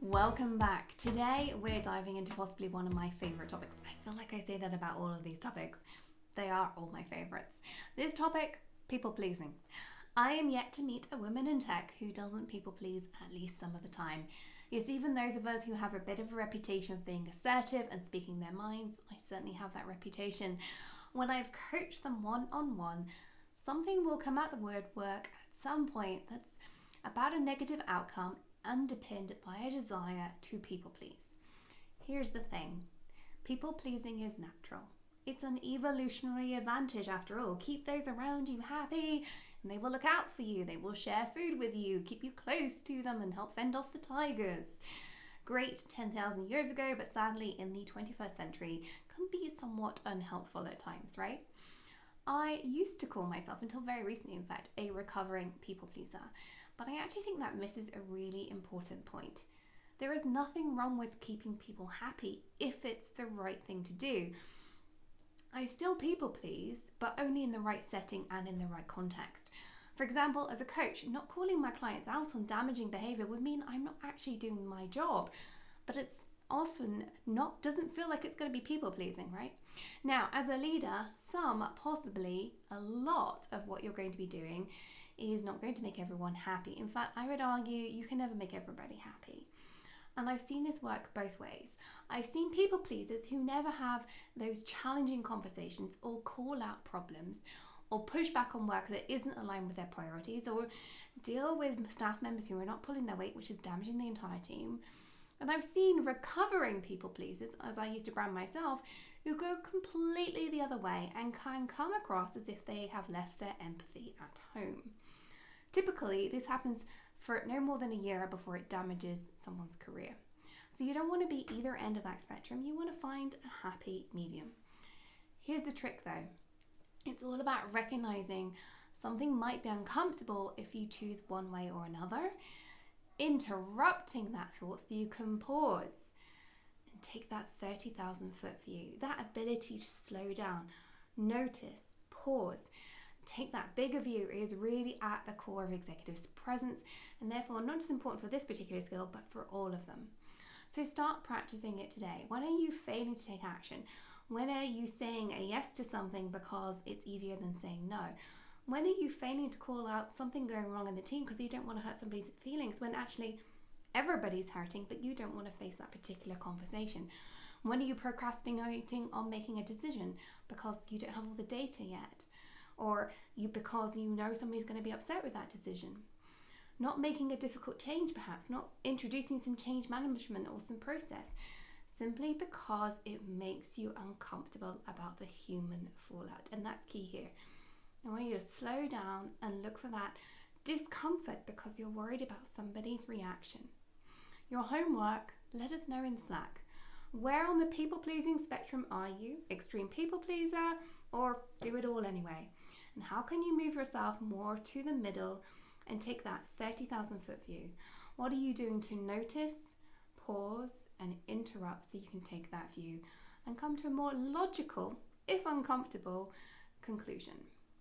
Welcome back. Today we're diving into possibly one of my favorite topics. I feel like I say that about all of these topics. They are all my favorites. This topic, people pleasing. I am yet to meet a woman in tech who doesn't people please at least some of the time. Yes, even those of us who have a bit of a reputation of being assertive and speaking their minds, I certainly have that reputation. When I've coached them one-on-one, something will come out the woodwork at some point that's about a negative outcome underpinned by a desire to people please. Here's the thing, people pleasing is natural. It's an evolutionary advantage after all. Keep those around you happy and they will look out for you. They will share food with you, keep you close to them and help fend off the tigers. Great 10,000 years ago, but sadly in the 21st century can be somewhat unhelpful at times, right? I used to call myself, until very recently in fact, a recovering people pleaser. But I actually think that misses a really important point. There is nothing wrong with keeping people happy if it's the right thing to do. I still people please, but only in the right setting and in the right context. For example, as a coach, not calling my clients out on damaging behavior would mean I'm not actually doing my job. But it's often doesn't feel like it's going to be people pleasing, right? Now, as a leader, possibly a lot of what you're going to be doing is not going to make everyone happy. In fact, I would argue you can never make everybody happy. And I've seen this work both ways. I've seen people pleasers who never have those challenging conversations or call out problems or push back on work that isn't aligned with their priorities or deal with staff members who are not pulling their weight, which is damaging the entire team. And I've seen recovering people pleasers, as I used to brand myself, who go completely the other way and can come across as if they have left their empathy at home. Typically, this happens for no more than a year before it damages someone's career. So you don't want to be either end of that spectrum. You want to find a happy medium. Here's the trick though. It's all about recognizing something might be uncomfortable if you choose one way or another, interrupting that thought so you can pause and take that 30,000 foot view, that ability to slow down, notice, pause. Take that bigger view is really at the core of executive presence and therefore not just important for this particular skill, but for all of them. So start practicing it today. When are you failing to take action? When are you saying a yes to something because it's easier than saying no? When are you failing to call out something going wrong in the team because you don't want to hurt somebody's feelings when actually everybody's hurting, but you don't want to face that particular conversation? When are you procrastinating on making a decision because you don't have all the data yet? Or because you know somebody's going to be upset with that decision. Not making a difficult change perhaps, not introducing some change management or some process, simply because it makes you uncomfortable about the human fallout. And that's key here. I want you to slow down and look for that discomfort because you're worried about somebody's reaction. Your homework, let us know in Slack. Where on the people-pleasing spectrum are you? Extreme people pleaser or do it all anyway? And how can you move yourself more to the middle and take that 30,000 foot view? What are you doing to notice, pause, and interrupt so you can take that view and come to a more logical, if uncomfortable, conclusion?